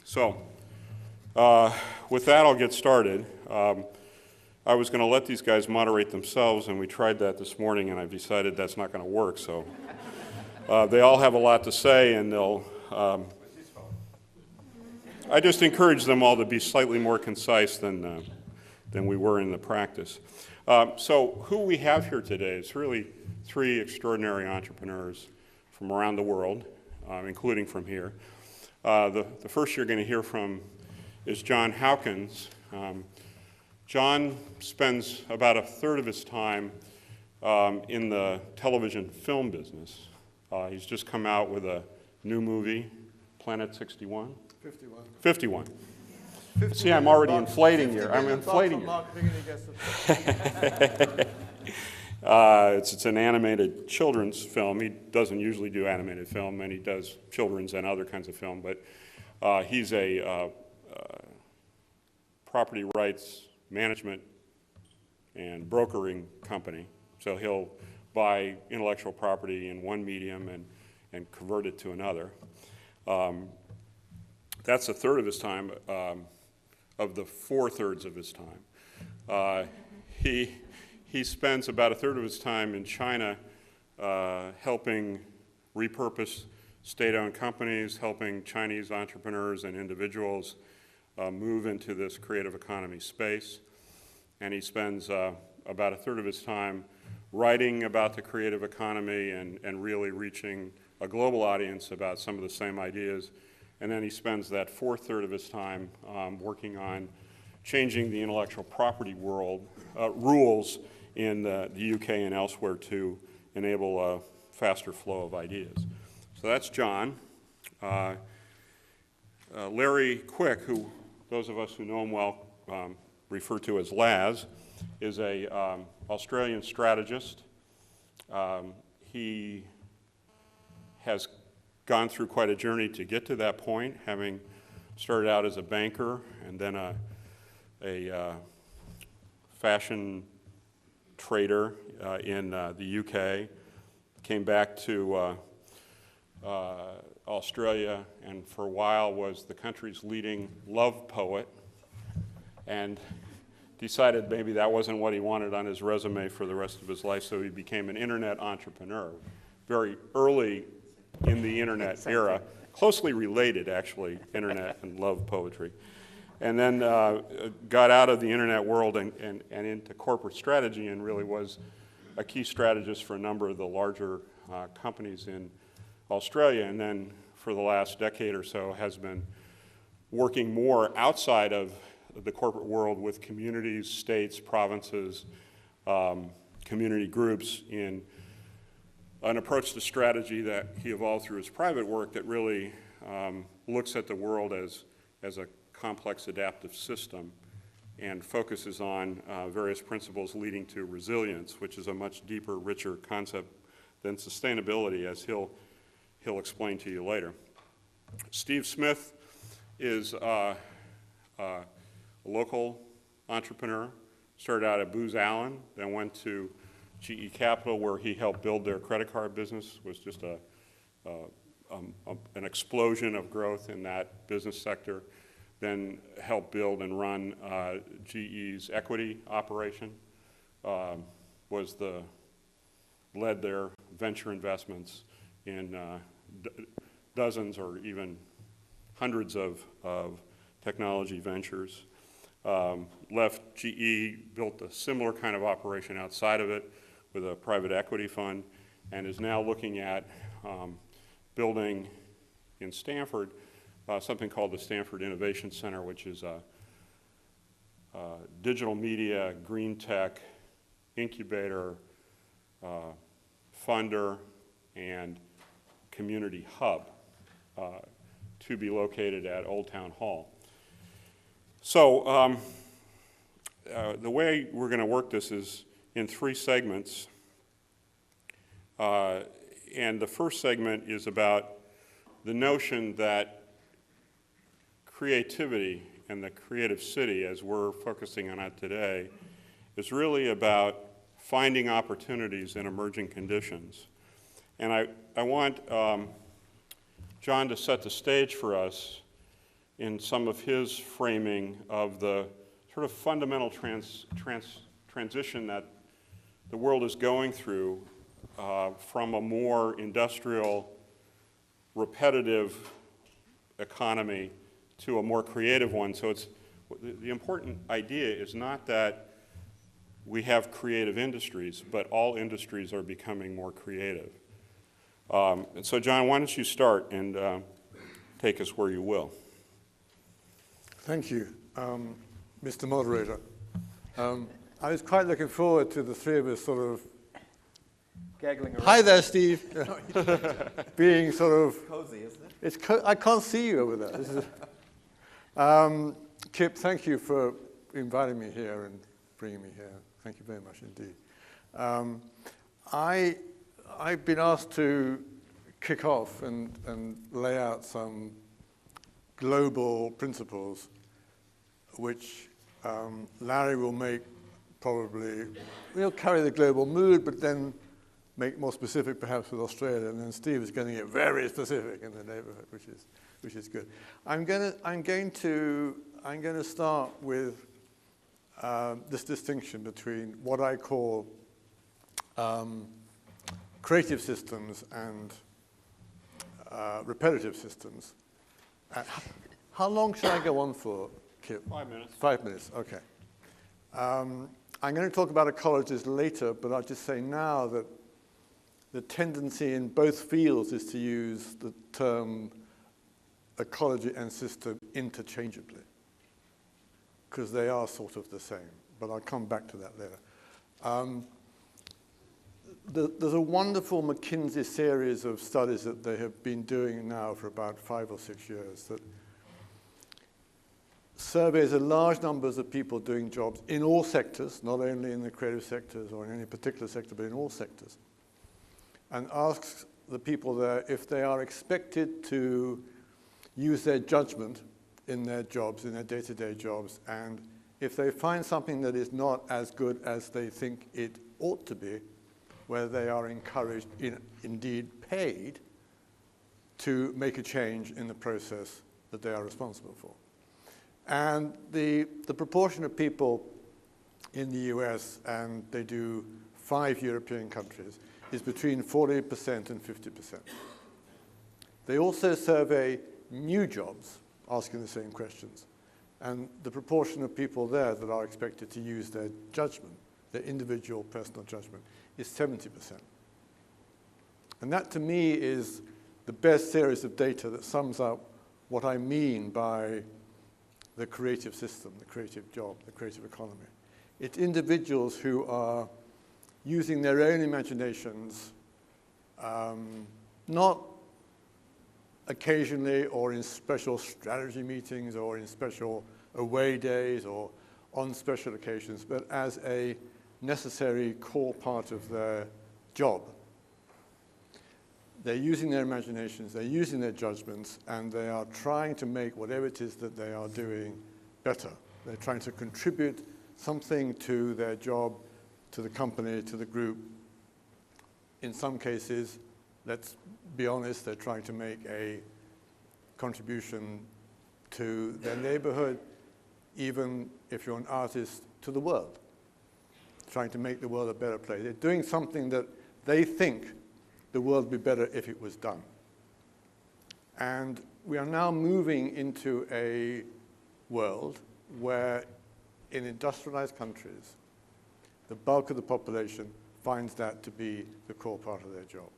So, with that, I'll get started. I was going to let these guys moderate themselves, and we tried that this morning, and I've decided that's not going to work. So, they all have a lot to say, and they'll. I just encourage them all to be slightly more concise than we were in the practice. So, who we have here today is really three extraordinary entrepreneurs from around the world, including from here. The first you're going to hear from is John Hawkins. John spends about a third of his time in the television film business. He's just come out with a new movie, Planet 61? 51. 51. See, I'm already inflating here. I'm inflating you. It's an animated children's film. He doesn't usually do animated film, and he does children's and other kinds of film, but he's a property rights management and brokering company. So he'll buy intellectual property in one medium and convert it to another. That's a third of his time, of the 4/3 of his time. He spends about a third of his time in China helping repurpose state-owned companies, helping Chinese entrepreneurs and individuals move into this creative economy space. And he spends about a third of his time writing about the creative economy and really reaching a global audience about some of the same ideas. And then he spends that 4/3 of his time working on changing the intellectual property world rules in the UK and elsewhere to enable a faster flow of ideas. So that's John. Larry Quick, who those of us who know him well refer to as Laz, is a Australian strategist. He has gone through quite a journey to get to that point, having started out as a banker and then a fashion trader in the UK, came back to Australia, and for a while was the country's leading love poet, and decided maybe that wasn't what he wanted on his resume for the rest of his life, so he became an internet entrepreneur. Very early in the internet era, closely related actually, internet and love poetry. And then got out of the internet world and into corporate strategy, and really was a key strategist for a number of the larger companies in Australia, and then for the last decade or so has been working more outside of the corporate world with communities, states, provinces, community groups in an approach to strategy that he evolved through his private work that really looks at the world as a complex adaptive system and focuses on various principles leading to resilience, which is a much deeper, richer concept than sustainability, as he'll explain to you later. Steve Smith is a local entrepreneur, started out at Booz Allen, then went to GE Capital, where he helped build their credit card business. Was just an explosion of growth in that business sector. Then helped build and run GE's equity operation. Led their venture investments in dozens or even hundreds of technology ventures. Left GE, built a similar kind of operation outside of it with a private equity fund, and is now looking at building in Stamford something called the Stamford Innovation Center, which is a digital media, green tech, incubator, funder, and community hub to be located at Old Town Hall. So the way we're going to work this is in 3 segments. And the first segment is about the notion that creativity and the creative city, as we're focusing on it today, is really about finding opportunities in emerging conditions. And I want John to set the stage for us in some of his framing of the sort of fundamental transition that the world is going through from a more industrial, repetitive economy to a more creative one. So the important idea is not that we have creative industries, but all industries are becoming more creative. And so, John, why don't you start and take us where you will. Thank you, Mr. Moderator. I was quite looking forward to the three of us sort of gaggling around. Hi there, Steve. Being sort of Cozy, isn't it? It's I can't see you over there. This is Kip, thank you for inviting me here and bringing me here. Thank you very much indeed. I've been asked to kick off and lay out some global principles which Larry will make probably, we'll carry the global mood, but then make more specific perhaps with Australia, and then Steve is going to get very specific in the neighborhood, which is good. I'm going to start with this distinction between what I call creative systems and repetitive systems. How long should I go on for, Kip? 5 minutes. 5 minutes, okay. I'm going to talk about ecologies later, but I'll just say now that the tendency in both fields is to use the term ecology and system interchangeably, because they are sort of the same, but I'll come back to that later. There's a wonderful McKinsey series of studies that they have been doing now for about 5 or 6 years that surveys a large numbers of people doing jobs in all sectors, not only in the creative sectors or in any particular sector, but in all sectors, and asks the people there if they are expected to use their judgment in their jobs, in their day-to-day jobs, and if they find something that is not as good as they think it ought to be, whether they are encouraged, indeed paid, to make a change in the process that they are responsible for. And the proportion of people in the US, and they do 5 European countries, is between 40% and 50%. They also survey new jobs, asking the same questions. And the proportion of people there that are expected to use their judgment, their individual personal judgment, is 70%. And that, to me, is the best series of data that sums up what I mean by the creative system, the creative job, the creative economy. It's individuals who are using their own imaginations, not occasionally or in special strategy meetings or in special away days or on special occasions, but as a necessary core part of their job. They're using their imaginations, they're using their judgments, and they are trying to make whatever it is that they are doing better. They're trying to contribute something to their job, to the company, to the group. In some cases, let's be honest, they're trying to make a contribution to their neighborhood, even if you're an artist, to the world, trying to make the world a better place. They're doing something that they think the world would be better if it was done. And we are now moving into a world where in industrialized countries, the bulk of the population finds that to be the core part of their job.